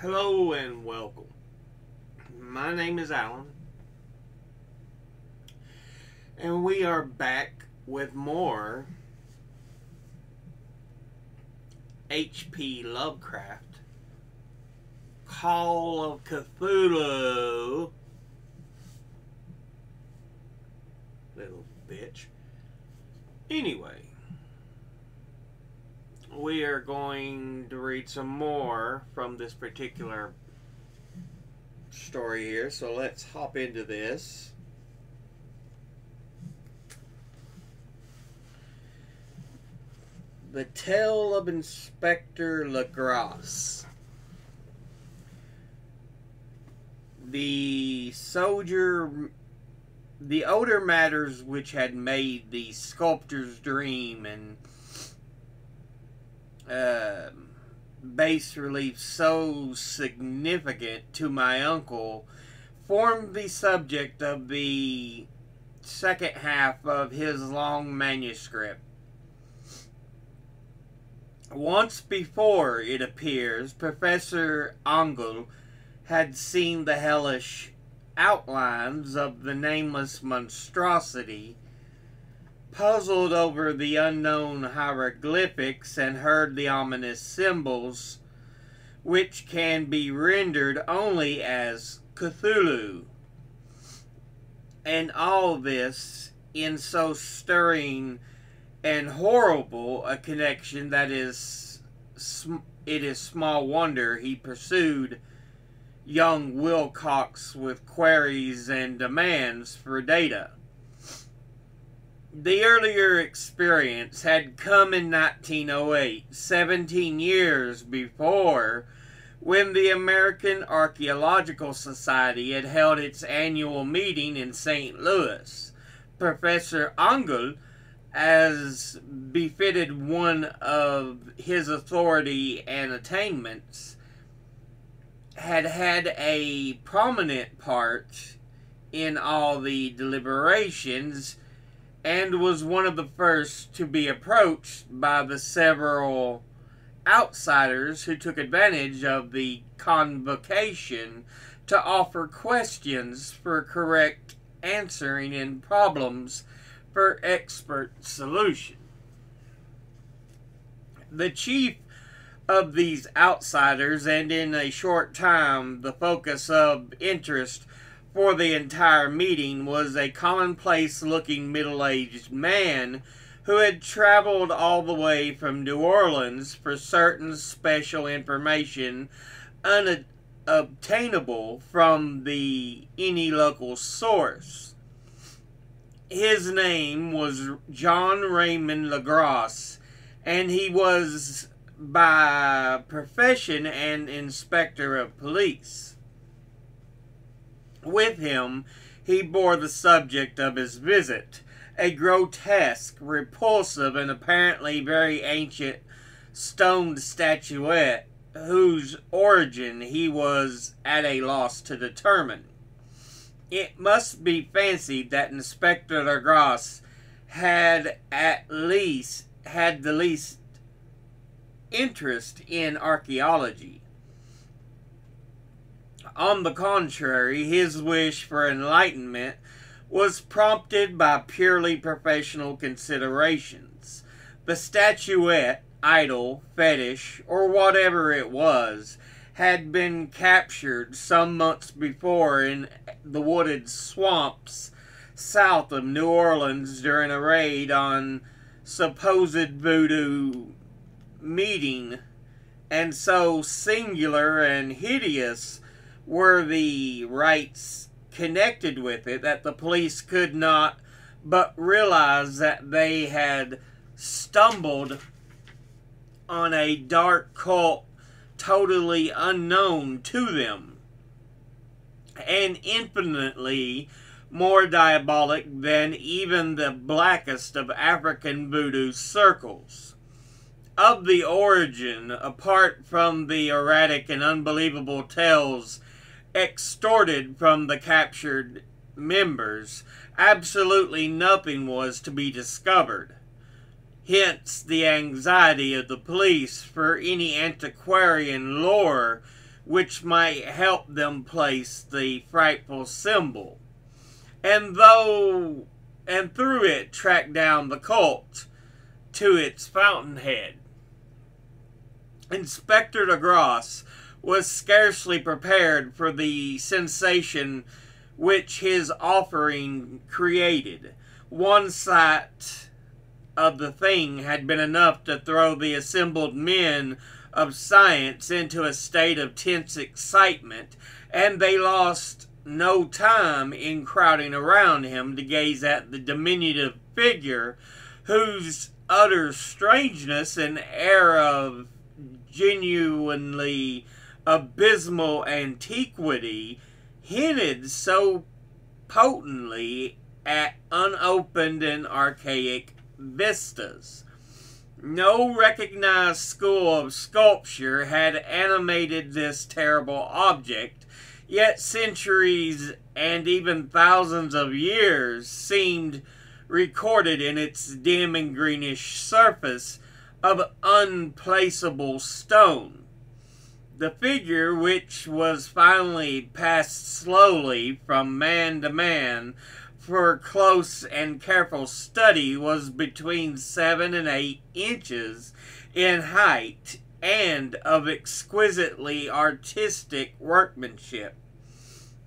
Hello and welcome. My name is Alan, and we are back with more H.P. Lovecraft, Call of Cthulhu. Little bitch. Anyway, we are going to read some more from this particular story here, so let's hop into this. The Tale of Inspector Legras. The older matters which had made the sculptor's dream and bas relief so significant to my uncle formed the subject of the second half of his long manuscript. Once before, it appears, Professor Angel had seen the hellish outlines of the nameless monstrosity, puzzled over the unknown hieroglyphics, and heard the ominous symbols, which can be rendered only as Cthulhu. And all this in so stirring and horrible a connection that it is small wonder he pursued young Wilcox with queries and demands for data. The earlier experience had come in 1908, 17 years before, when the American Archaeological Society had held its annual meeting in St. Louis. Professor Angel, as befitted one of his authority and attainments, had had a prominent part in all the deliberations, and was one of the first to be approached by the several outsiders who took advantage of the convocation to offer questions for correct answering and problems for expert solution. The chief of these outsiders, and in a short time the focus of interest for the entire meeting, was a commonplace-looking middle-aged man who had traveled all the way from New Orleans for certain special information unobtainable from any local source. His name was John Raymond Legras, and he was by profession an inspector of police. With him, he bore the subject of his visit, a grotesque, repulsive, and apparently very ancient stone statuette, whose origin he was at a loss to determine. It must be fancied that Inspector Legras had the least interest in archaeology. On the contrary, his wish for enlightenment was prompted by purely professional considerations. The statuette, idol, fetish, or whatever it was, had been captured some months before in the wooded swamps south of New Orleans during a raid on supposed voodoo meeting, and so singular and hideous were the rites connected with it that the police could not but realize that they had stumbled on a dark cult totally unknown to them, and infinitely more diabolic than even the blackest of African voodoo circles. Of the origin, apart from the erratic and unbelievable tales extorted from the captured members, absolutely nothing was to be discovered. Hence the anxiety of the police for any antiquarian lore which might help them place the frightful symbol, and through it track down the cult to its fountainhead. Inspector Legros was scarcely prepared for the sensation which his offering created. One sight of the thing had been enough to throw the assembled men of science into a state of tense excitement, and they lost no time in crowding around him to gaze at the diminutive figure whose utter strangeness and air of genuinely abysmal antiquity hinted so potently at unopened and archaic vistas. No recognized school of sculpture had animated this terrible object, yet centuries and even thousands of years seemed recorded in its dim and greenish surface of unplaceable stone. The figure, which was finally passed slowly from man to man for close and careful study, was between 7 and 8 inches in height and of exquisitely artistic workmanship.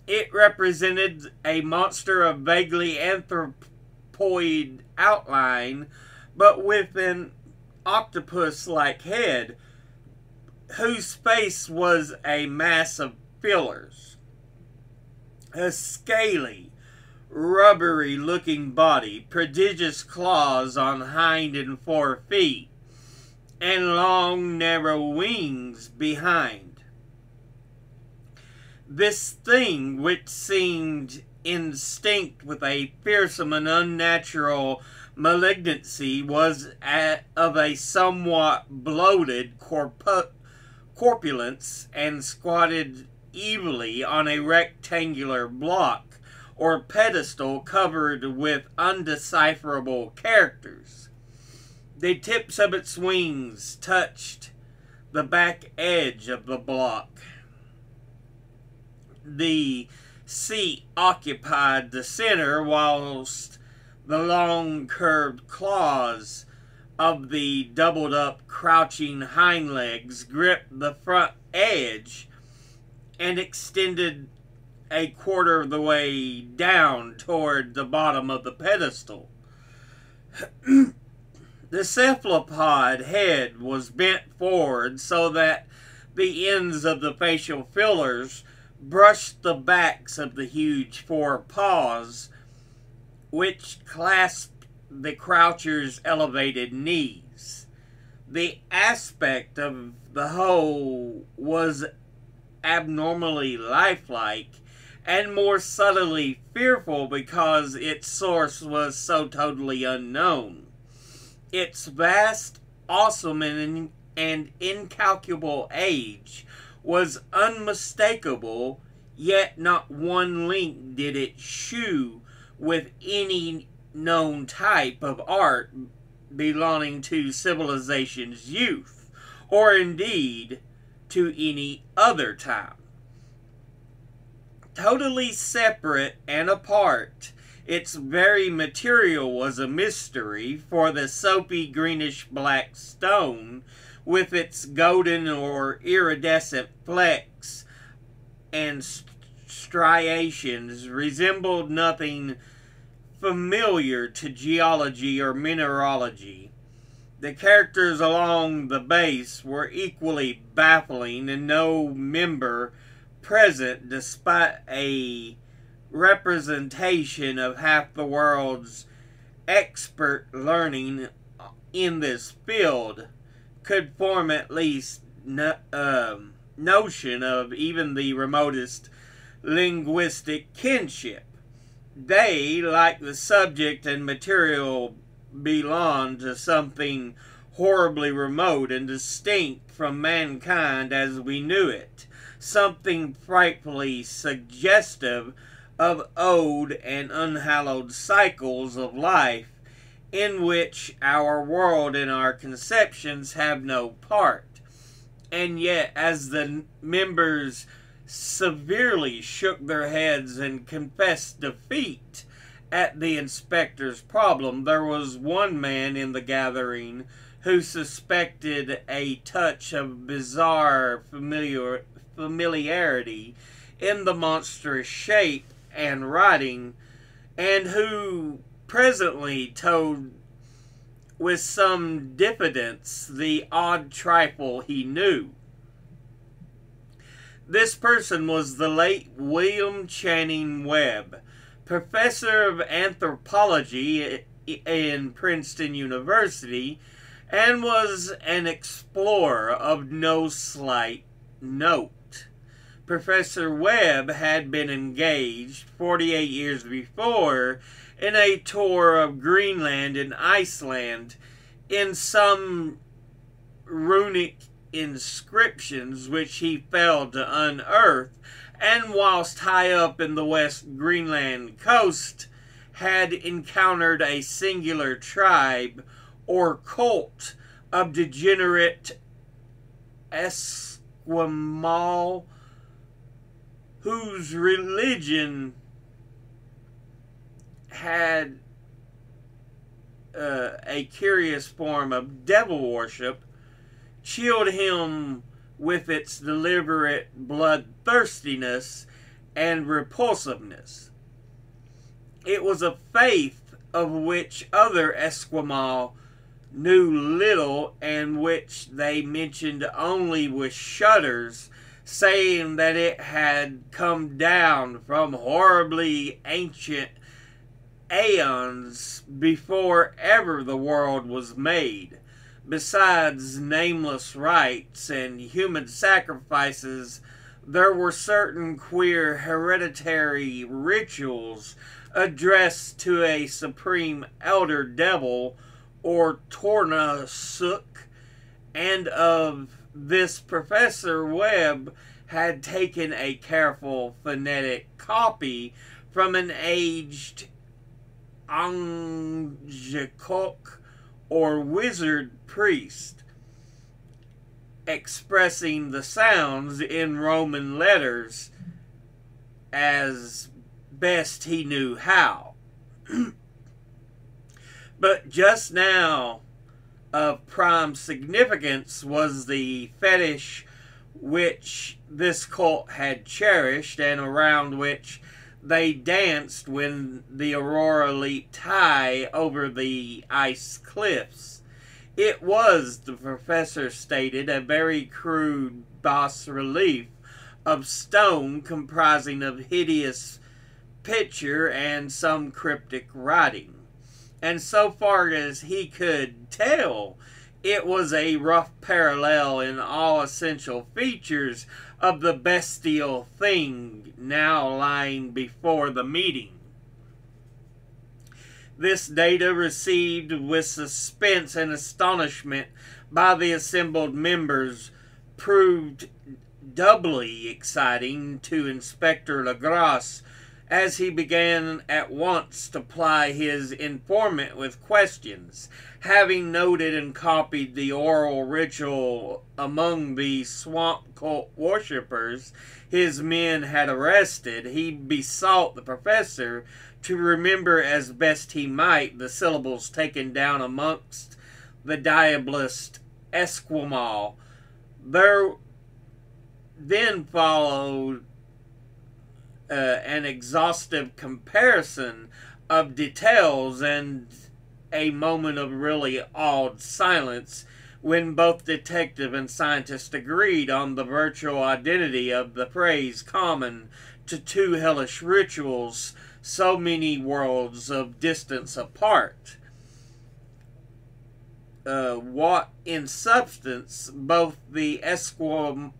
It represented a monster of vaguely anthropoid outline, but with an octopus-like head, whose face was a mass of fillers. A scaly, rubbery-looking body, prodigious claws on hind and fore feet, and long, narrow wings behind. This thing, which seemed instinct with a fearsome and unnatural malignancy, was of a somewhat bloated corpulence, and squatted evilly on a rectangular block or pedestal covered with undecipherable characters. The tips of its wings touched the back edge of the block. The seat occupied the center, whilst the long curved claws of the doubled up crouching hind legs gripped the front edge and extended a quarter of the way down toward the bottom of the pedestal. The cephalopod head was bent forward so that the ends of the facial fillers brushed the backs of the huge four paws, which clasped the croucher's elevated knees. The aspect of the whole was abnormally lifelike and more subtly fearful because its source was so totally unknown. Its vast, awesome, and incalculable age was unmistakable, yet not one link did it shew with any known type of art belonging to civilization's youth, or indeed to any other time. Totally separate and apart, its very material was a mystery, for the soapy greenish-black stone, with its golden or iridescent flecks and striations, resembled nothing familiar to geology or mineralogy. The characters along the base were equally baffling, and no member present, despite a representation of half the world's expert learning in this field, could form at least notion of even the remotest linguistic kinship. They, like the subject and material, belonged to something horribly remote and distinct from mankind as we knew it, something frightfully suggestive of old and unhallowed cycles of life, in which our world and our conceptions have no part, And yet, as the members severely shook their heads and confessed defeat at the inspector's problem, there was one man in the gathering who suspected a touch of bizarre familiarity in the monstrous shape and writing, and who presently told with some diffidence the odd trifle he knew. This person was the late William Channing Webb, professor of anthropology in Princeton University, and was an explorer of no slight note. Professor Webb had been engaged 48 years before in a tour of Greenland and Iceland in some runic inscriptions which he failed to unearth, and whilst high up in the West Greenland coast had encountered a singular tribe or cult of degenerate Esquimaux whose religion had a curious form of devil worship, chilled him with its deliberate bloodthirstiness and repulsiveness. It was a faith of which other Esquimaux knew little, and which they mentioned only with shudders, saying that it had come down from horribly ancient aeons before ever the world was made. Besides nameless rites and human sacrifices, there were certain queer hereditary rituals addressed to a supreme elder devil or Tornasuk, and of this Professor Webb had taken a careful phonetic copy from an aged Angekok or wizard priest, expressing the sounds in Roman letters as best he knew how. But just now, of prime significance was the fetish which this cult had cherished, and around which they danced when the aurora leaped high over the ice cliffs. It was, the professor stated, a very crude bas-relief of stone comprising of hideous picture and some cryptic writing. And so far as he could tell, it was a rough parallel in all essential features of the bestial thing now lying before the meeting. This data, received with suspense and astonishment by the assembled members, proved doubly exciting to Inspector Legrasse, as he began at once to ply his informant with questions. Having noted and copied the oral ritual among the swamp cult worshippers his men had arrested, he besought the professor to remember as best he might the syllables taken down amongst the diabolist Esquimaux. There then followed an exhaustive comparison of details and a moment of really awed silence, when both detective and scientist agreed on the virtual identity of the phrase common to two hellish rituals so many worlds of distance apart. What in substance both the Esquimaux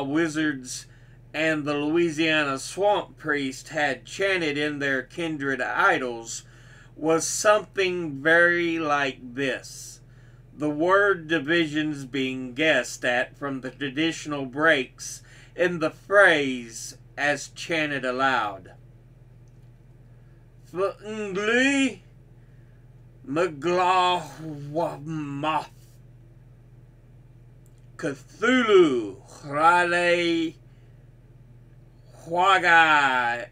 wizards and the Louisiana swamp priest had chanted in their kindred idols was something very like this, the word divisions being guessed at from the traditional breaks in the phrase as chanted aloud. F'ngli Maglawamath. Cthulu, Rale, Huaga,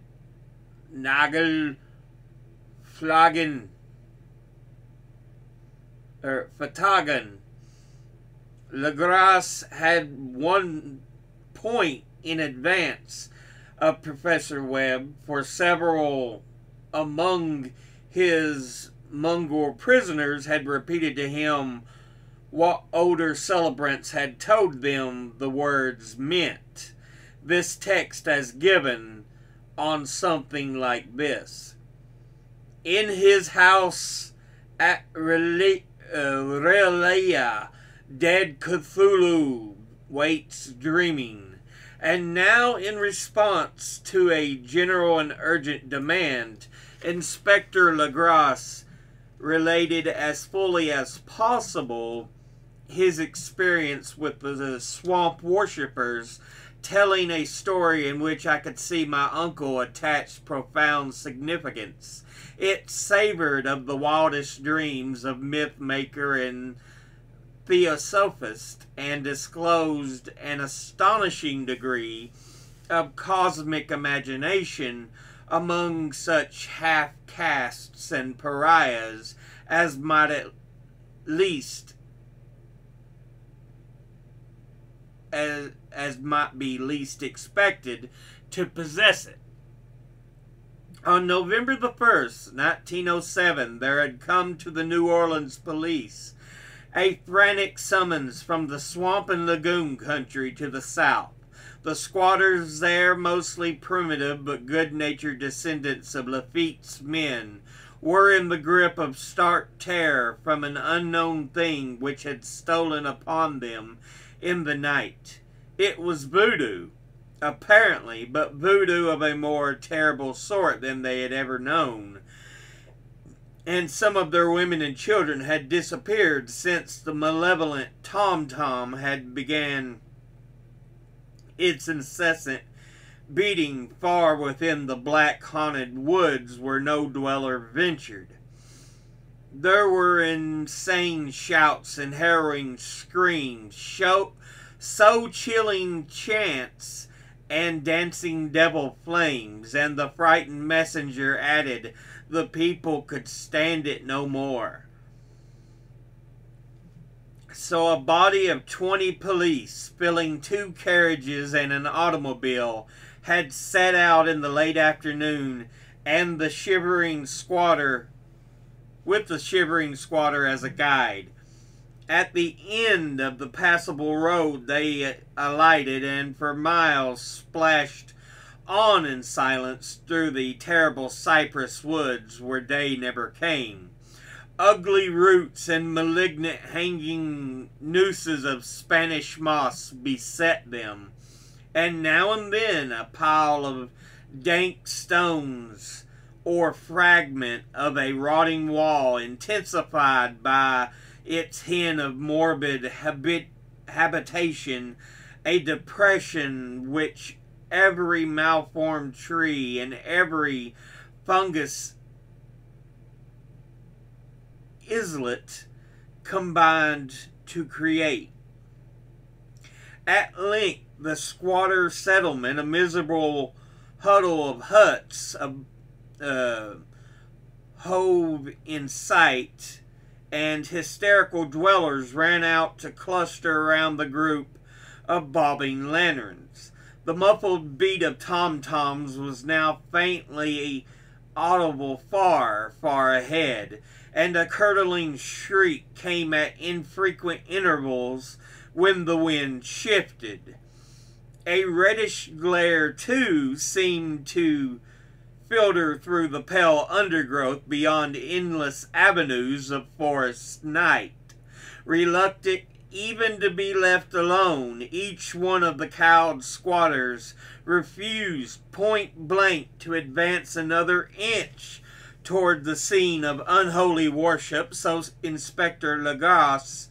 Nagel, Flagen, Fatagan. Legras had 1 point in advance of Professor Webb, for several among his Mongol prisoners had repeated to him what older celebrants had told them the words meant. This text as given on something like this: in his house at Relea, dead Cthulu waits dreaming. And now, in response to a general and urgent demand, Inspector Legras related as fully as possible his experience with the swamp worshippers, telling a story in which I could see my uncle attach profound significance. It savored of the wildest dreams of myth maker and theosophist, and disclosed an astonishing degree of cosmic imagination among such half-castes and pariahs as might at least as might be least expected to possess it. On November the 1st, 1907, there had come to the New Orleans police a frantic summons from the swamp and lagoon country to the south. The squatters there, mostly primitive but good-natured descendants of Lafitte's men, were in the grip of stark terror from an unknown thing which had stolen upon them in the night. It was voodoo, apparently, but voodoo of a more terrible sort than they had ever known. And some of their women and children had disappeared since the malevolent tom-tom had began its incessant beating far within the black haunted woods where no dweller ventured. There were insane shouts and harrowing screams, so chilling chants and dancing devil flames, and the frightened messenger added, the people could stand it no more. So a body of 20 police, filling 2 carriages and an automobile, had set out in the late afternoon, and the shivering squatter, with the shivering squatter as a guide. At the end of the passable road they alighted, and for miles splashed on in silence through the terrible cypress woods where day never came. Ugly roots and malignant hanging nooses of Spanish moss beset them, and now and then a pile of dank stones or fragment of a rotting wall, intensified by its hint of morbid habitation, a depression which every malformed tree and every fungus islet combined to create. At length, the squatter settlement, a miserable huddle of huts, hove in sight, and hysterical dwellers ran out to cluster around the group of bobbing lanterns. The muffled beat of tom-toms was now faintly audible far, far ahead, and a curdling shriek came at infrequent intervals when the wind shifted. A reddish glare, too, seemed to filter through the pale undergrowth beyond endless avenues of forest night. Reluctant even to be left alone, each one of the cowed squatters refused point blank to advance another inch toward the scene of unholy worship, so Inspector Legras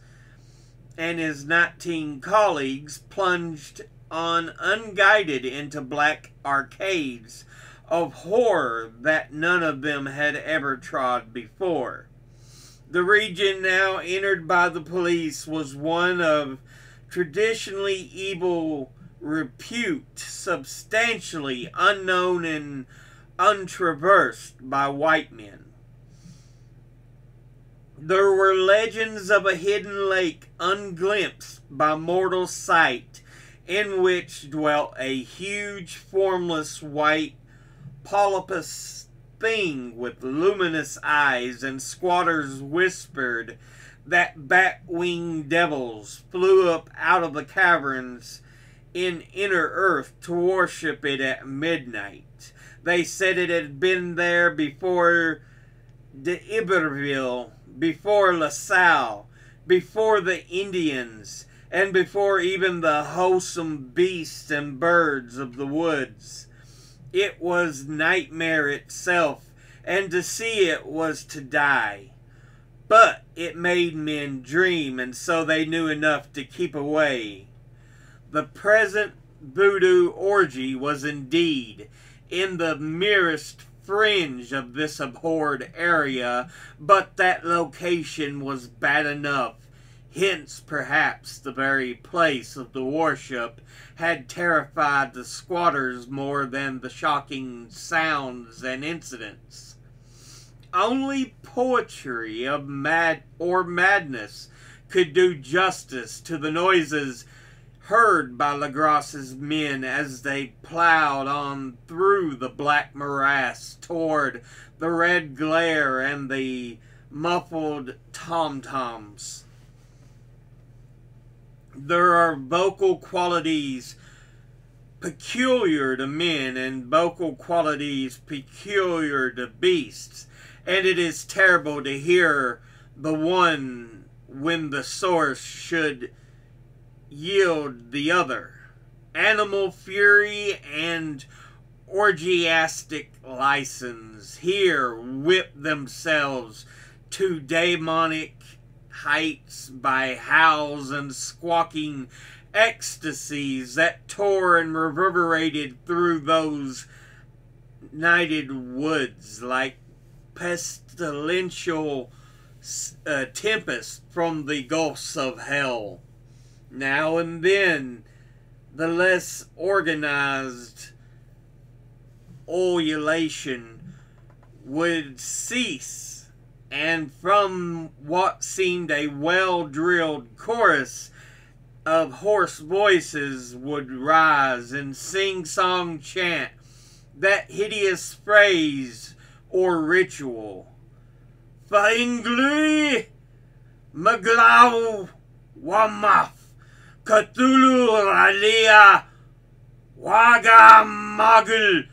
and his 19 colleagues plunged on unguided into black arcades of horror that none of them had ever trod before. The region now entered by the police was one of traditionally evil repute, substantially unknown and untraversed by white men. There were legends of a hidden lake unglimpsed by mortal sight, in which dwelt a huge, formless, white, polypous thing with luminous eyes, and squatters whispered that bat-winged devils flew up out of the caverns in inner earth to worship it at midnight. They said it had been there before d'Iberville, before La Salle, before the Indians, and before even the wholesome beasts and birds of the woods. It was nightmare itself, and to see it was to die. But it made men dream, and so they knew enough to keep away. The present voodoo orgy was indeed in the merest fringe of this abhorred area, but that location was bad enough. Hence, perhaps, the very place of the worship had terrified the squatters more than the shocking sounds and incidents. Only poetry of madness could do justice to the noises heard by Legras's men as they plowed on through the black morass toward the red glare and the muffled tom-toms. There are vocal qualities peculiar to men and vocal qualities peculiar to beasts, and it is terrible to hear the one when the source should yield the other. Animal fury and orgiastic license here whip themselves to demonic heights by howls and squawking ecstasies that tore and reverberated through those nighted woods like pestilential tempests from the gulfs of hell. Now and then, the less organized ululation would cease, and from what seemed a well-drilled chorus of hoarse voices would rise and sing-song chant that hideous phrase or ritual. Faingli Maglau Wamaf Cthulu Ralia Waga Magul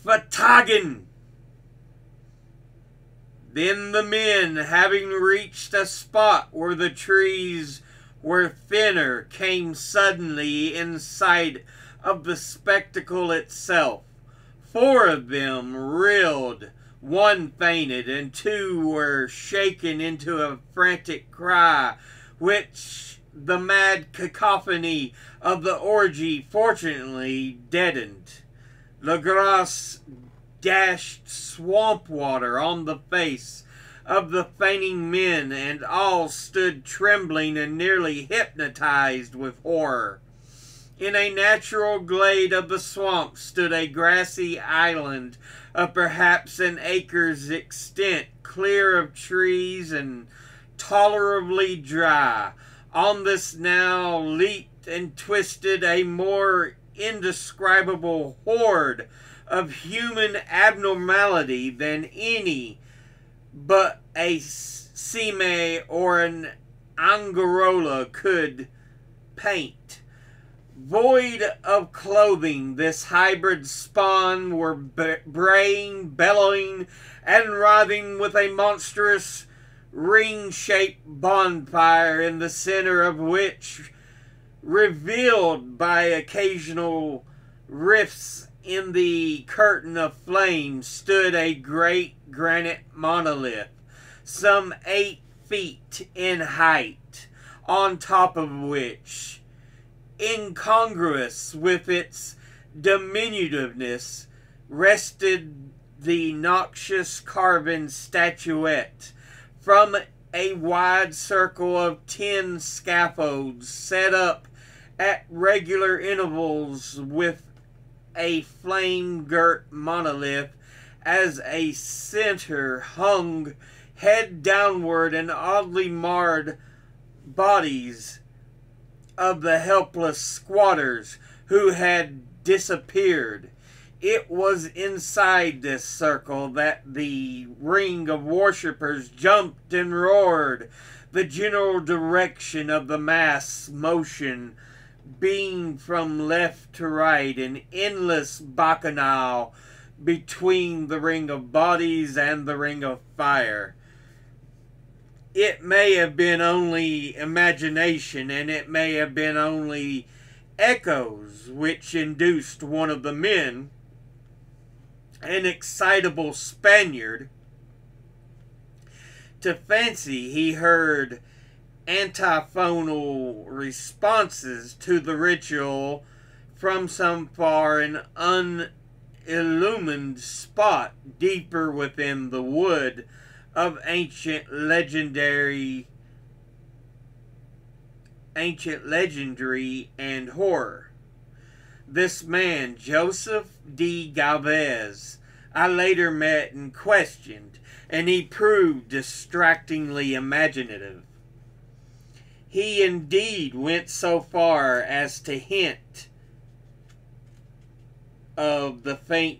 Fatagan. Then the men, having reached a spot where the trees were thinner, came suddenly in sight of the spectacle itself. 4 of them reeled, 1 fainted, and 2 were shaken into a frantic cry, which the mad cacophony of the orgy fortunately deadened. Legras dashed swamp water on the face of the fainting men, and all stood trembling and nearly hypnotized with horror. In a natural glade of the swamp stood a grassy island of perhaps an acre's extent, clear of trees and tolerably dry. On this now leaped and twisted a more indescribable horde of human abnormality than any but a Sime or an Angarola could paint. Void of clothing, this hybrid spawn were braying, bellowing, and writhing with a monstrous ring-shaped bonfire in the center of which, revealed by occasional rifts in the curtain of flame, stood a great granite monolith, some 8 feet in height, on top of which, incongruous with its diminutiveness, rested the noxious carven statuette from a wide circle of 10 scaffolds set up at regular intervals with a flame-girt monolith as a center hung head downward, and oddly marred bodies of the helpless squatters who had disappeared. It was inside this circle that the ring of worshippers jumped and roared, the general direction of the mass motion being from left to right, an endless bacchanal between the ring of bodies and the ring of fire. It may have been only imagination, and it may have been only echoes which induced one of the men, an excitable Spaniard, to fancy he heard antiphonal responses to the ritual from some far and unillumined spot deeper within the wood of ancient legendary legendary and horror. This man, Joseph D. Galvez, I later met and questioned, and he proved distractingly imaginative. He indeed went so far as to hint of the faint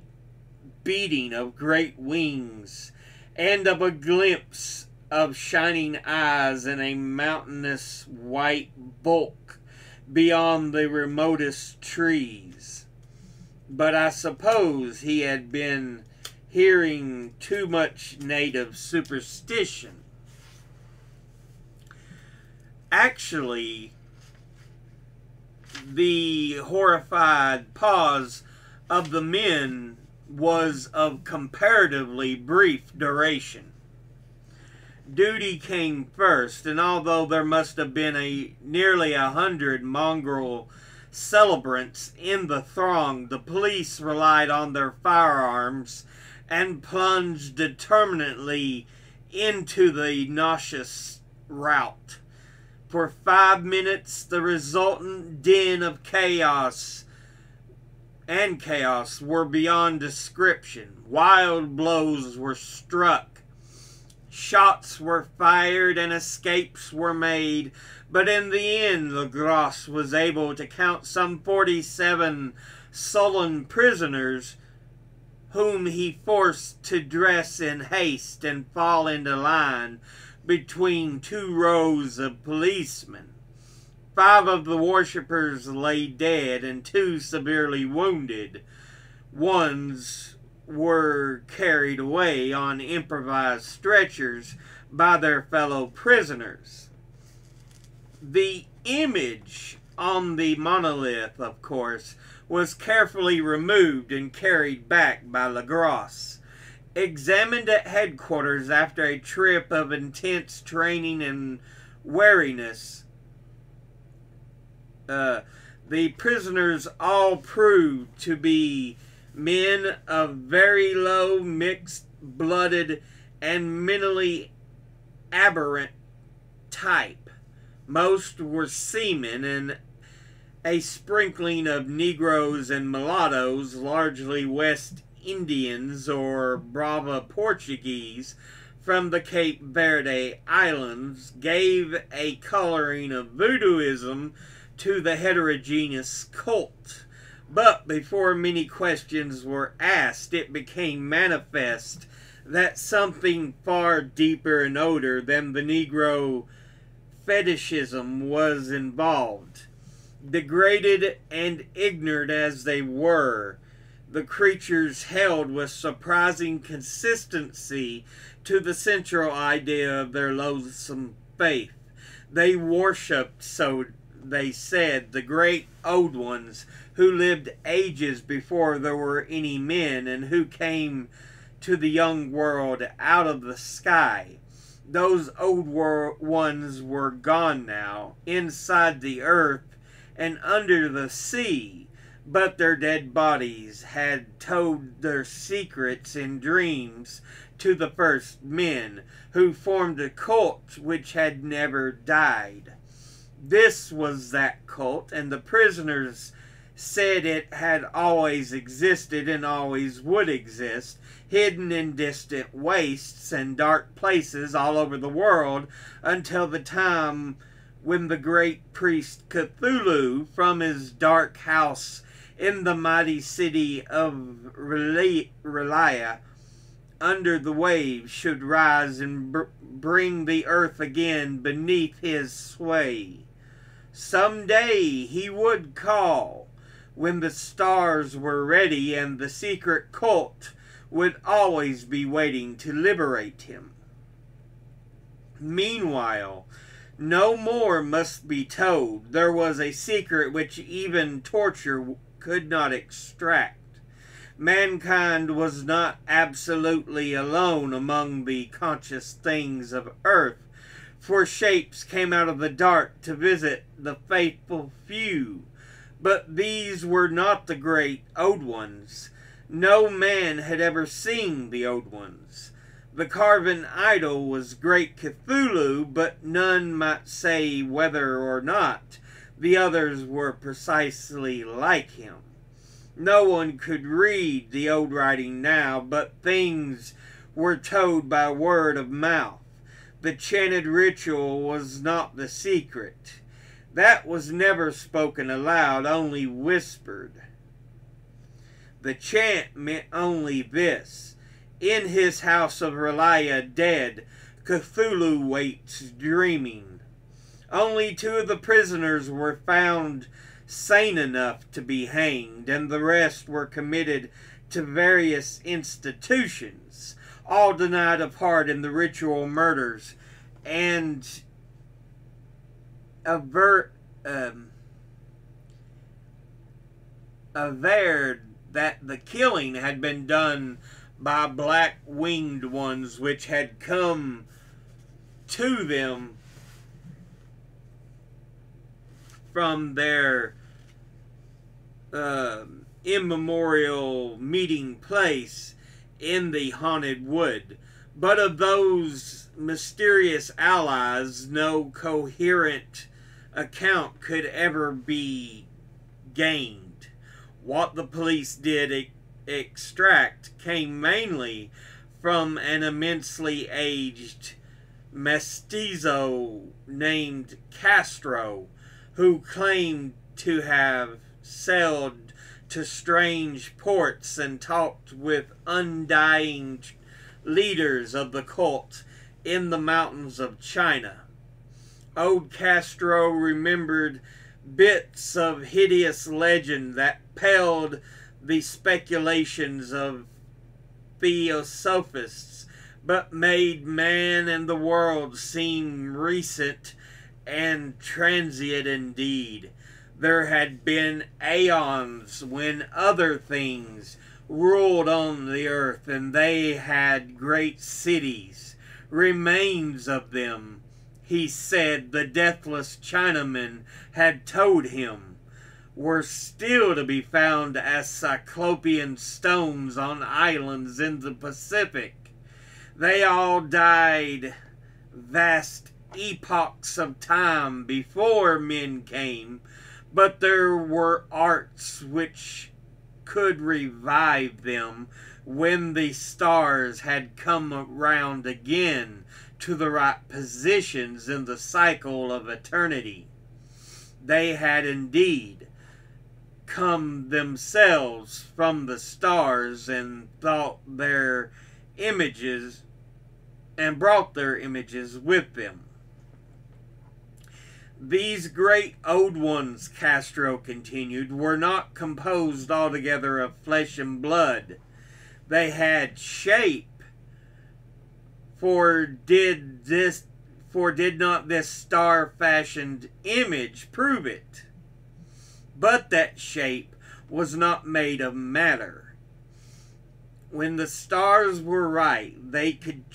beating of great wings, and of a glimpse of shining eyes and a mountainous white bulk beyond the remotest trees. But I suppose he had been hearing too much native superstition. Actually, the horrified pause of the men was of comparatively brief duration. Duty came first, and although there must have been nearly 100 mongrel celebrants in the throng, the police relied on their firearms and plunged determinedly into the nauseous rout. For 5 minutes, the resultant din of chaos were beyond description. Wild blows were struck, shots were fired, and escapes were made, but in the end Legros was able to count some 47 sullen prisoners whom he forced to dress in haste and fall into line between 2 rows of policemen. 5 of the worshippers lay dead and 2 severely wounded. Ones were carried away on improvised stretchers by their fellow prisoners. The image on the monolith, of course, was carefully removed and carried back by Legros. Examined at headquarters after a trip of intense training and wariness, the prisoners all proved to be men of very low, mixed-blooded, and mentally aberrant type. Most were seamen, and a sprinkling of Negroes and mulattoes, largely West Indians or Brava Portuguese from the Cape Verde Islands, gave a coloring of voodooism to the heterogeneous cult. But before many questions were asked, it became manifest that something far deeper and older than the Negro fetishism was involved. Degraded and ignorant as they were, the creatures held with surprising consistency to the central idea of their loathsome faith. They worshipped, so they said, the great old ones who lived ages before there were any men and who came to the young world out of the sky. Those old ones were gone now, inside the earth and under the sea, but their dead bodies had told their secrets in dreams to the first men, who formed a cult which had never died. This was that cult, and the prisoners said it had always existed and always would exist, hidden in distant wastes and dark places all over the world, until the time when the great priest Cthulu, from his dark house in the mighty city of Relia, under the waves, should rise and bring the earth again beneath his sway. Some day he would call, when the stars were ready, and the secret cult would always be waiting to liberate him. Meanwhile, no more must be told. There was a secret which even torture could not extract. Mankind was not absolutely alone among the conscious things of earth, for shapes came out of the dark to visit the faithful few. But these were not the great Old Ones. No man had ever seen the Old Ones. The carven idol was great Cthulu, but none might say whether or not the others were precisely like him. No one could read the old writing now, but things were told by word of mouth. The chanted ritual was not the secret. That was never spoken aloud, only whispered. The chant meant only this: in his house of Relia dead, Cthulhu waits dreaming. Only 2 of the prisoners were found sane enough to be hanged, and the rest were committed to various institutions, all denied a part in the ritual murders, and averred that the killing had been done by black-winged ones which had come to them from their immemorial meeting place in the haunted wood. But of those mysterious allies, no coherent account could ever be gained. What the police did extract came mainly from an immensely aged mestizo named Castro, who claimed to have sailed to strange ports and talked with undying leaders of the cult in the mountains of China. Old Castro remembered bits of hideous legend that paled the speculations of theosophists, but made man and the world seem recent and transient indeed. There had been aeons when other things ruled on the earth, and they had great cities. Remains of them, he said, the deathless Chinaman had told him, were still to be found as cyclopean stones on islands in the Pacific. They all died vast epochs of time before men came, but there were arts which could revive them when the stars had come around again to the right positions in the cycle of eternity. They had indeed come themselves from the stars and brought their images with them. These great old ones, Castro continued, were not composed altogether of flesh and blood. They had shape, for did not this star-fashioned image prove it? But that shape was not made of matter. When the stars were right, they could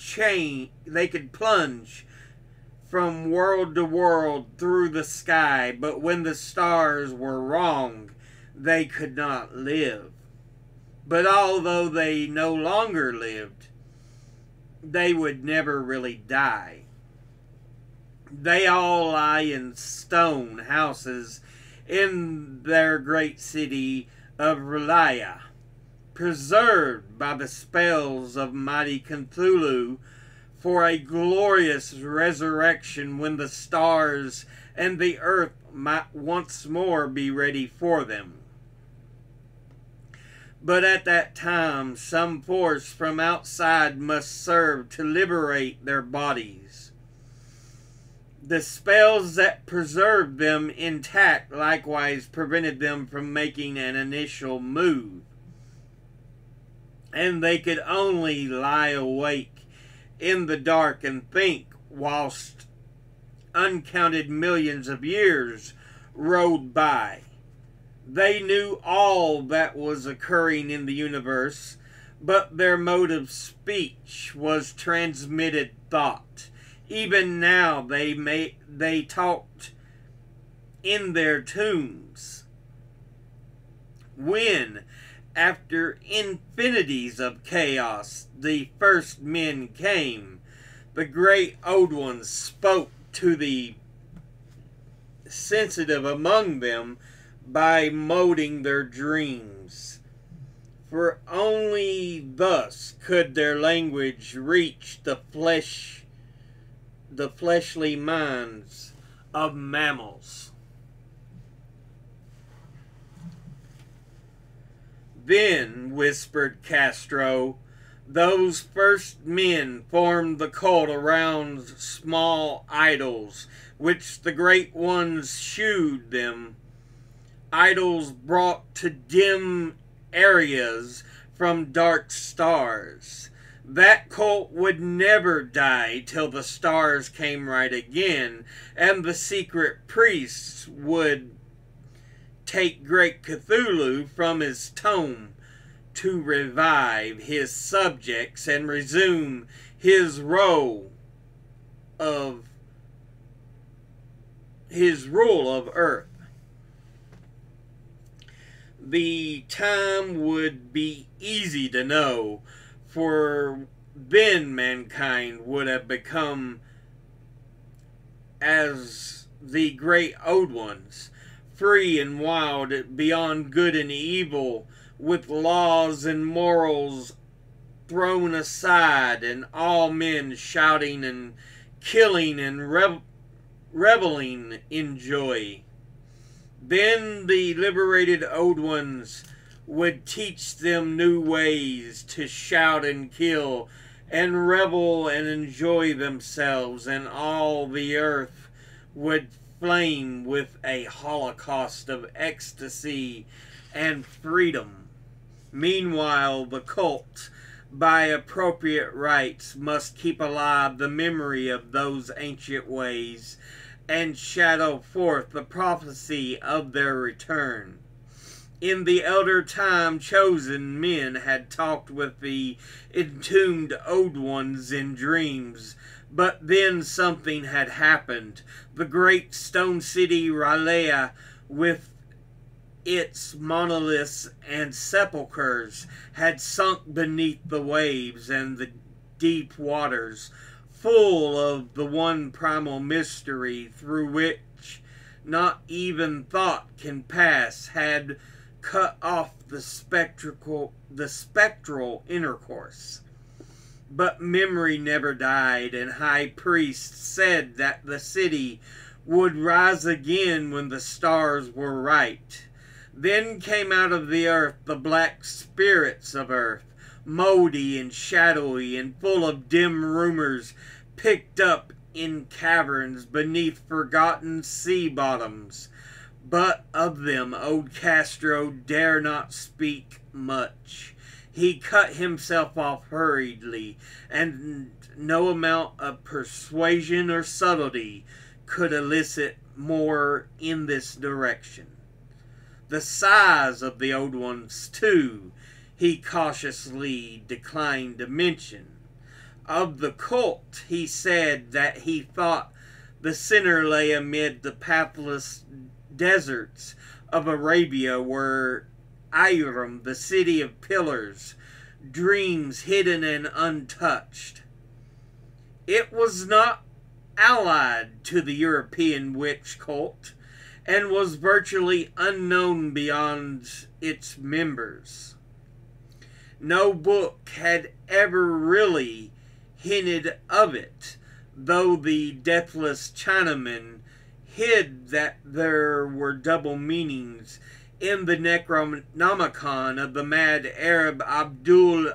plunge from world to world through the sky, but when the stars were wrong, they could not live. But although they no longer lived, they would never really die. They all lie in stone houses in their great city of Relaya, preserved by the spells of mighty Cthulu for a glorious resurrection when the stars and the earth might once more be ready for them. But at that time, some force from outside must serve to liberate their bodies. The spells that preserved them intact likewise prevented them from making an initial move, and they could only lie awake in the dark and think whilst uncounted millions of years rolled by. They knew all that was occurring in the universe, but their mode of speech was transmitted thought. Even now they talked in their tombs. When, after infinities of chaos, the first men came, the great old ones spoke to the sensitive among them by molding their dreams. For only thus could their language reach the fleshly minds of mammals. Then, whispered Castro, those first men formed the cult around small idols, which the great ones shewed them. Idols brought to dim areas from dark stars. That cult would never die till the stars came right again, and the secret priests would take great Cthulhu from his tomb to revive his subjects and resume his rule of Earth. The time would be easy to know, for then mankind would have become as the great old ones, free and wild beyond good and evil, with laws and morals thrown aside, and all men shouting and killing and reveling in joy. Then the liberated old ones would teach them new ways to shout and kill and revel and enjoy themselves, and all the earth would flame with a holocaust of ecstasy and freedom. Meanwhile, the cult, by appropriate rites, must keep alive the memory of those ancient ways and shadow forth the prophecy of their return. In the elder time, chosen men had talked with the entombed old ones in dreams, but then something had happened. The great stone city Ralea, with its monoliths and sepulchres, had sunk beneath the waves and the deep waters, full of the one primal mystery through which not even thought can pass, had cut off the spectral intercourse. But memory never died, and high priests said that the city would rise again when the stars were right. Then came out of the earth the black spirits of earth, moldy and shadowy and full of dim rumors picked up in caverns beneath forgotten sea bottoms. But of them old Castro dare not speak much. He cut himself off hurriedly, and no amount of persuasion or subtlety could elicit more in this direction. The size of the old ones, too, he cautiously declined to mention. Of the cult, he said that he thought the center lay amid the pathless deserts of Arabia were Iram, the city of pillars, dreams hidden and untouched. It was not allied to the European witch cult and was virtually unknown beyond its members. No book had ever really hinted of it, though the deathless Chinaman hid that there were double meanings in the Necronomicon of the mad Arab Abdul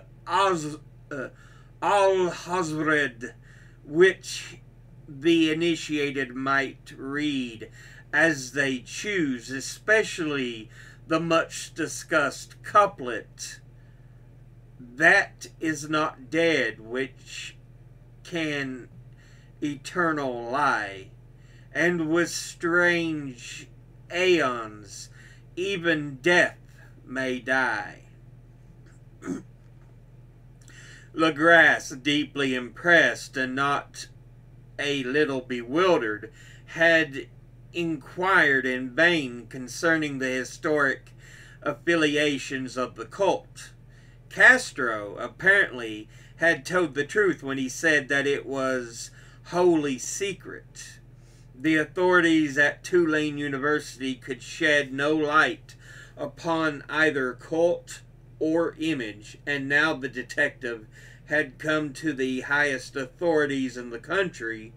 al-Hazred, which the initiated might read as they choose, especially the much discussed couplet, "That is not dead which can eternal lie, and with strange aeons even death may die." Legras, deeply impressed and not a little bewildered, had inquired in vain concerning the historic affiliations of the cult. Castro apparently had told the truth when he said that it was wholly secret. The authorities at Tulane University could shed no light upon either cult or image, and now the detective had come to the highest authorities in the country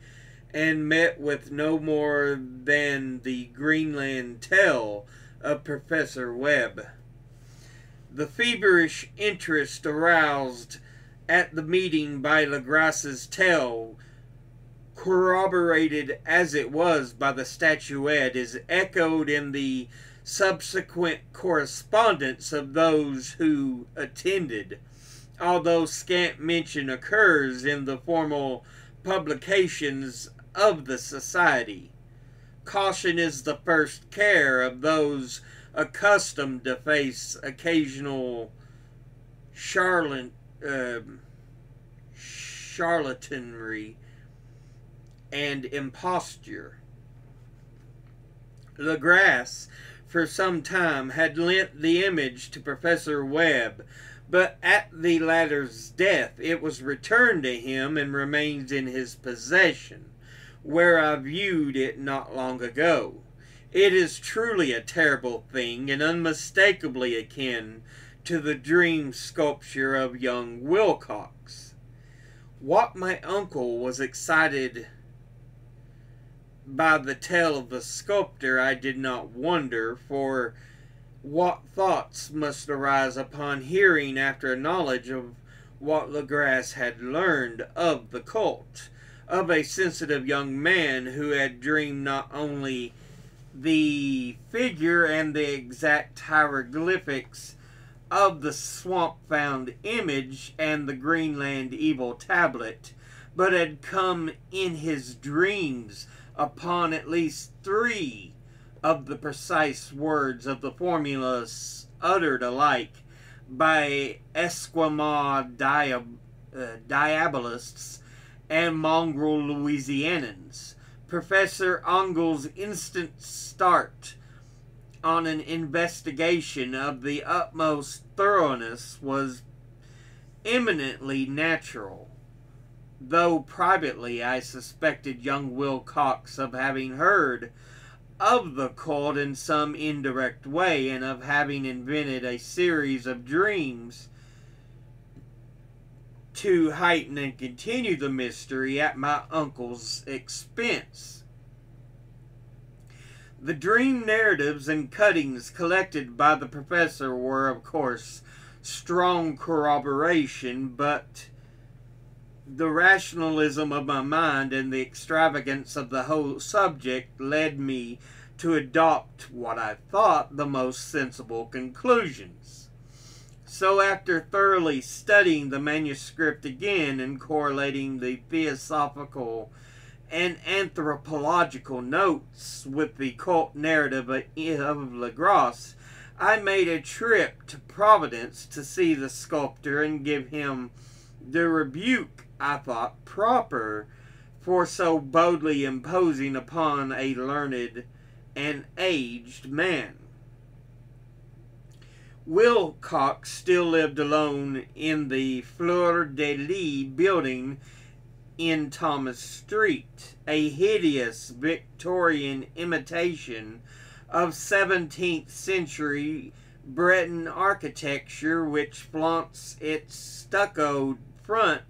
and met with no more than the Greenland tale of Professor Webb. The feverish interest aroused at the meeting by Legras's tale, corroborated as it was by the statuette, is echoed in the subsequent correspondence of those who attended, although scant mention occurs in the formal publications of the society. Caution is the first care of those accustomed to face occasional charlatanry and imposture. Legras, for some time, had lent the image to Professor Webb, but at the latter's death it was returned to him and remains in his possession, where I viewed it not long ago. It is truly a terrible thing, and unmistakably akin to the dream sculpture of young Wilcox. What my uncle was excited by the tale of the sculptor, I did not wonder, for what thoughts must arise upon hearing after a knowledge of what Legras had learned of the cult, of a sensitive young man who had dreamed not only the figure and the exact hieroglyphics of the swamp-found image and the Greenland evil tablet, but had come in his dreams upon at least 3 of the precise words of the formulas uttered alike by Esquimaux diabolists and mongrel Louisianans. Professor Engel's instant start on an investigation of the utmost thoroughness was eminently natural, though privately I suspected young Wilcox of having heard of the cult in some indirect way, and of having invented a series of dreams to heighten and continue the mystery at my uncle's expense. The dream narratives and cuttings collected by the professor were, of course, strong corroboration, but the rationalism of my mind and the extravagance of the whole subject led me to adopt what I thought the most sensible conclusions. So after thoroughly studying the manuscript again and correlating the theosophical and anthropological notes with the cult narrative of Legras, I made a trip to Providence to see the sculptor and give him the rebuke I thought proper for so boldly imposing upon a learned and aged man. Wilcox still lived alone in the Fleur de Lis building in Thomas Street, a hideous Victorian imitation of 17th century Breton architecture which flaunts its stuccoed front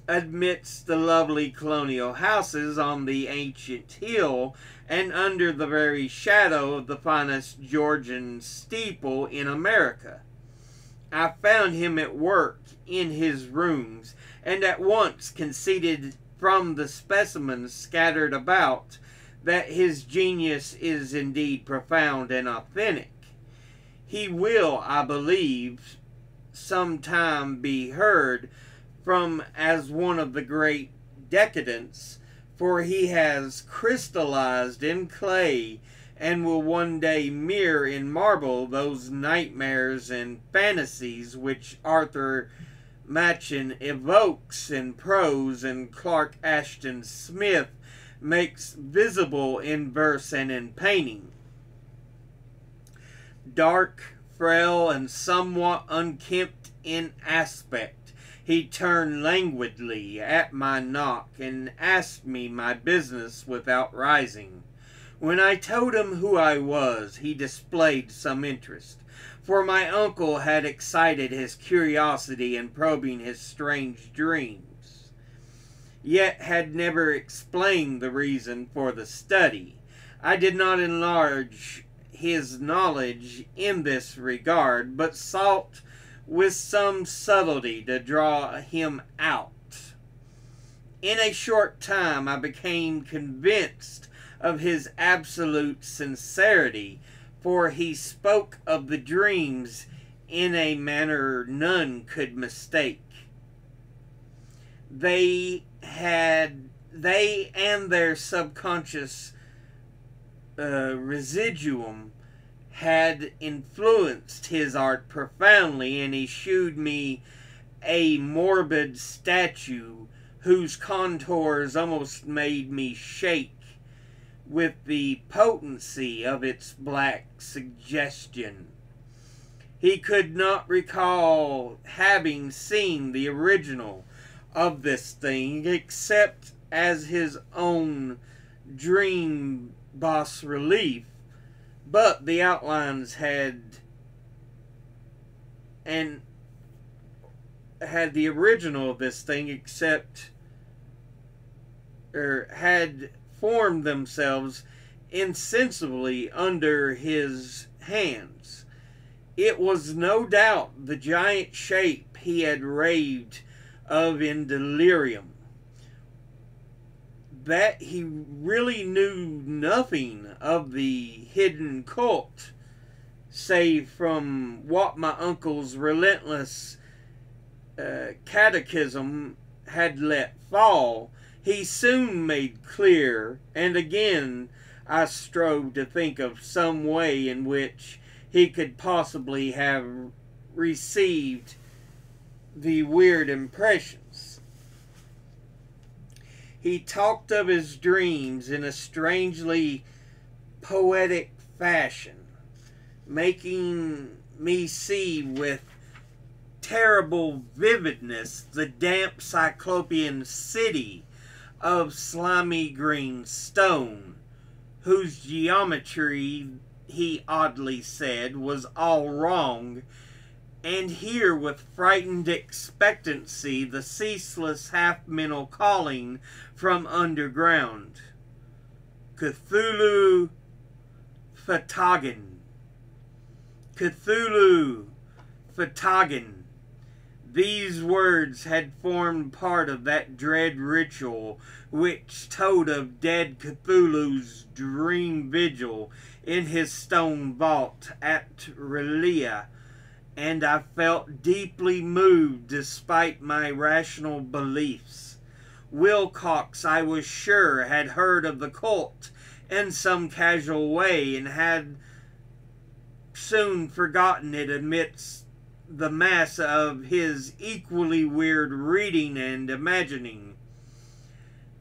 amidst the lovely colonial houses on the ancient hill and under the very shadow of the finest Georgian steeple in America. I found him at work in his rooms, and at once conceded from the specimens scattered about that his genius is indeed profound and authentic. He will, I believe, sometime be heard from as one of the great decadents, for he has crystallized in clay and will one day mirror in marble those nightmares and fantasies which Arthur Machen evokes in prose and Clark Ashton Smith makes visible in verse and in painting. Dark, frail, and somewhat unkempt in aspect, he turned languidly at my knock and asked me my business without rising. When I told him who I was, he displayed some interest, for my uncle had excited his curiosity in probing his strange dreams, yet had never explained the reason for the study. I did not enlarge his knowledge in this regard, but sought with some subtlety to draw him out. In a short time I became convinced of his absolute sincerity, for he spoke of the dreams in a manner none could mistake. They and their subconscious residuum had influenced his art profoundly, and he shewed me a morbid statue whose contours almost made me shake with the potency of its black suggestion. He could not recall having seen the original of this thing except as his own dream bas-relief, but the outlines had the original of this thing had formed themselves insensibly under his hands. It was no doubt the giant shape he had raved of in delirium. That he really knew nothing of the hidden cult, save from what my uncle's relentless catechism had let fall, he soon made clear, and again I strove to think of some way in which he could possibly have received the weird impressions. He talked of his dreams in a strangely poetic fashion, making me see with terrible vividness the damp cyclopean city of slimy green stone, whose geometry, he oddly said, was all wrong, and hear with frightened expectancy the ceaseless half-mental calling from underground. Cthulu Fatagan. Cthulu Fatagan. These words had formed part of that dread ritual which told of dead Cthulhu's dream vigil in his stone vault at Relia, and I felt deeply moved despite my rational beliefs. Wilcox, I was sure, had heard of the cult in some casual way and had soon forgotten it amidst the mass of his equally weird reading and imagining.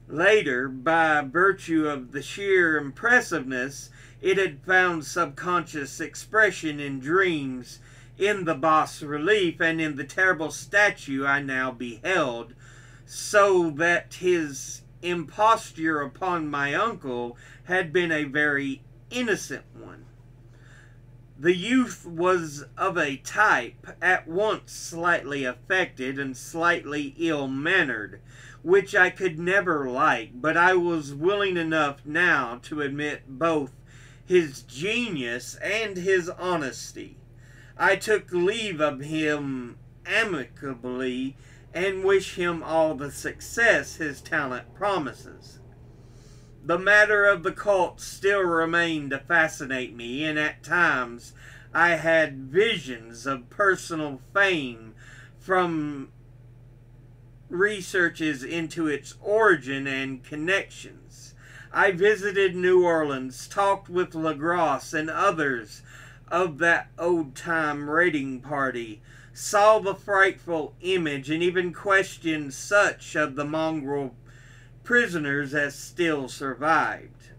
Later, by virtue of the sheer impressiveness it had found subconscious expression in dreams, in the bas relief and in the terrible statue I now beheld, so that his imposture upon my uncle had been a very innocent one. The youth was of a type at once slightly affected and slightly ill-mannered, which I could never like, but I was willing enough now to admit both his genius and his honesty. I took leave of him amicably and wish him all the success his talent promises. The matter of the cult still remained to fascinate me, and at times I had visions of personal fame from researches into its origin and connections. I visited New Orleans, talked with Lagros and others of that old-time raiding party, saw the frightful image, and even questioned such of the mongrel prisoners as still survived.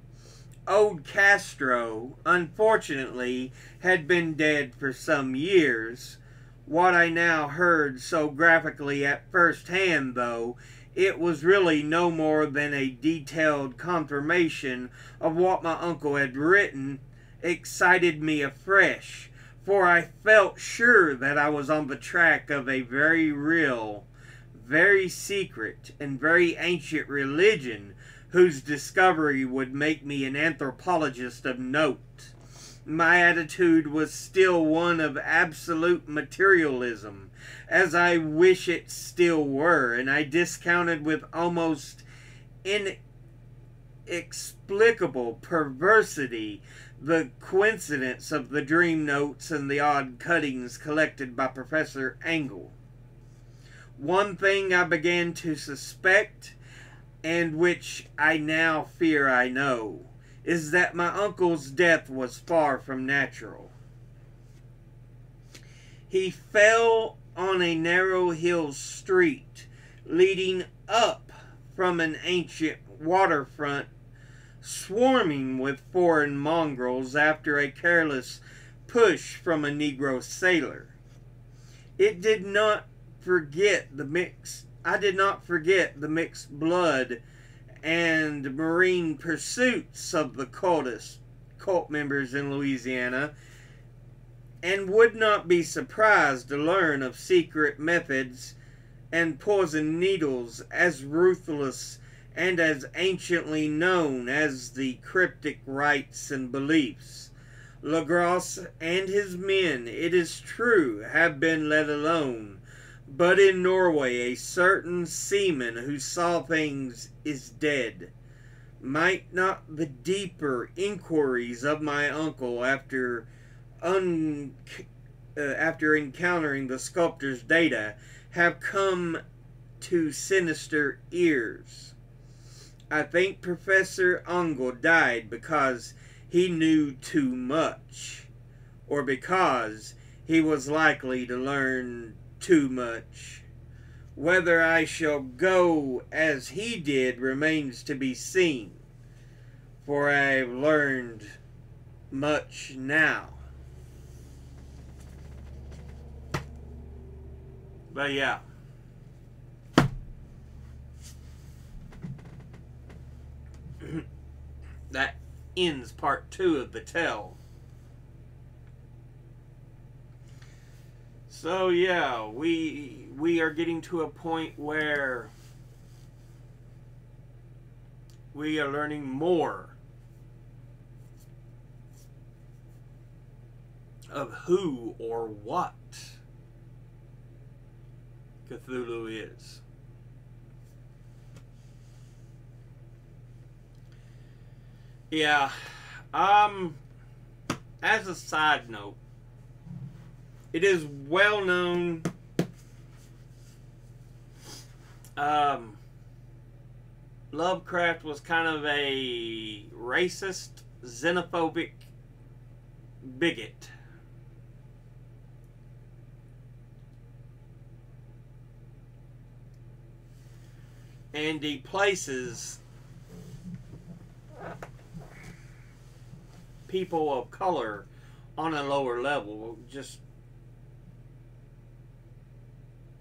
Old Castro, unfortunately, had been dead for some years. What I now heard so graphically at first hand, though, it was really no more than a detailed confirmation of what my uncle had written, excited me afresh, for I felt sure that I was on the track of a very real, very secret, and very ancient religion whose discovery would make me an anthropologist of note. My attitude was still one of absolute materialism, as I wish it still were, and I discounted with almost inexplicable perversity the coincidence of the dream notes and the odd cuttings collected by Professor Angle. One thing I began to suspect, and which I now fear I know, is that my uncle's death was far from natural. He fell on a narrow hill street leading up from an ancient waterfront swarming with foreign mongrels after a careless push from a Negro sailor. I did not forget the mixed blood and marine pursuits of the cult members in Louisiana, and would not be surprised to learn of secret methods and poison needles as ruthless and as anciently known as the cryptic rites and beliefs. Lagros and his men, it is true, have been let alone, but in Norway a certain seaman who saw things is dead. Might not the deeper inquiries of my uncle after encountering the sculptor's data have come to sinister ears? I think Professor Angle died because he knew too much, or because he was likely to learn too much. Whether I shall go as he did remains to be seen, for I've learned much now. But yeah. That ends part 2 of the tale. So yeah, we are getting to a point where we are learning more of who or what Cthulhu is. Yeah, as a side note, it is well known Lovecraft was kind of a racist, xenophobic bigot. And he places people of color on a lower level, just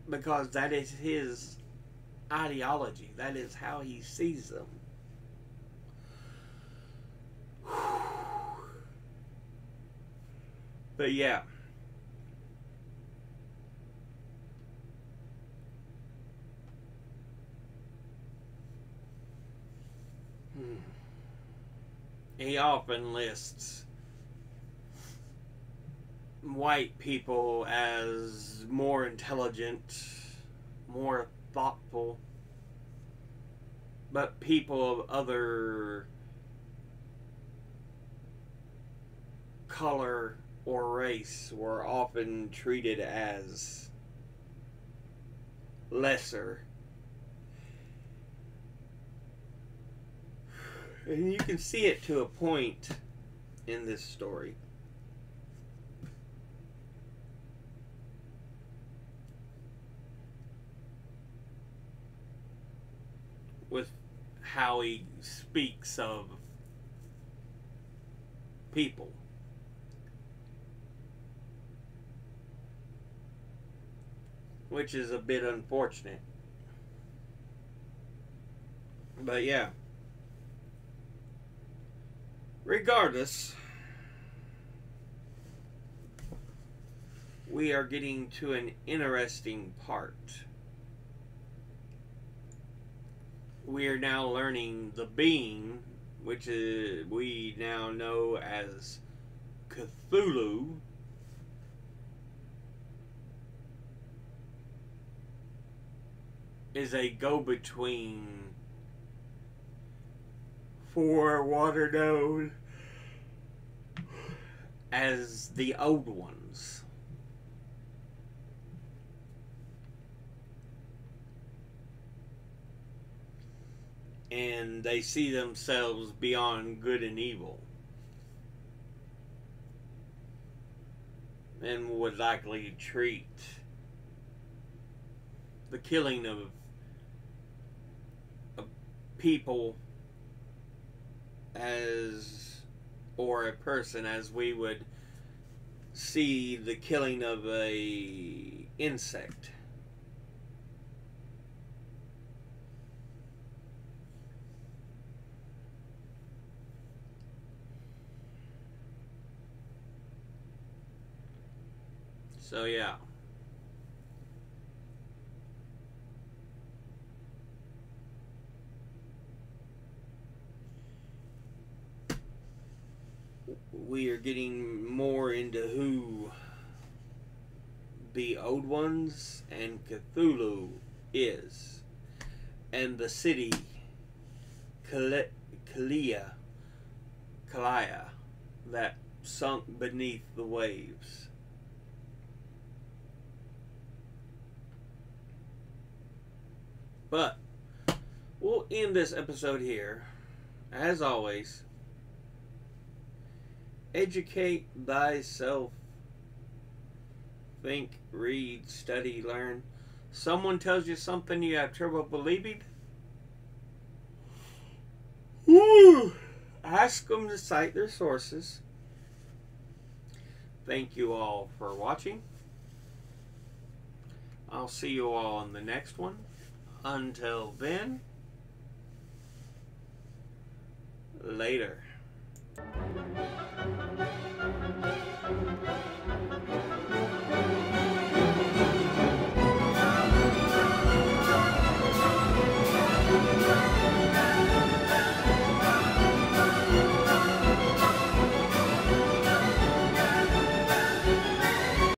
because that is his ideology. That is how he sees them. But yeah. He often lists white people as more intelligent, more thoughtful, but people of other color or race were often treated as lesser. And you can see it to a point in this story. With how he speaks of people. Which is a bit unfortunate. But yeah. Regardless, we are getting to an interesting part. We are now learning the being, which is, we now know as Cthulu, is a go-between for what are known as the Old Ones. And they see themselves beyond good and evil. And would likely treat the killing of people as, or a person as we would see the killing of a insect. So yeah. We are getting more into who the Old Ones and Cthulhu is, and the city Kalia that sunk beneath the waves. But we'll end this episode here. As always, educate thyself. Think, read, study, learn. Someone tells you something you have trouble believing? Woo! Ask them to cite their sources. Thank you all for watching. I'll see you all in the next one. Until then, later.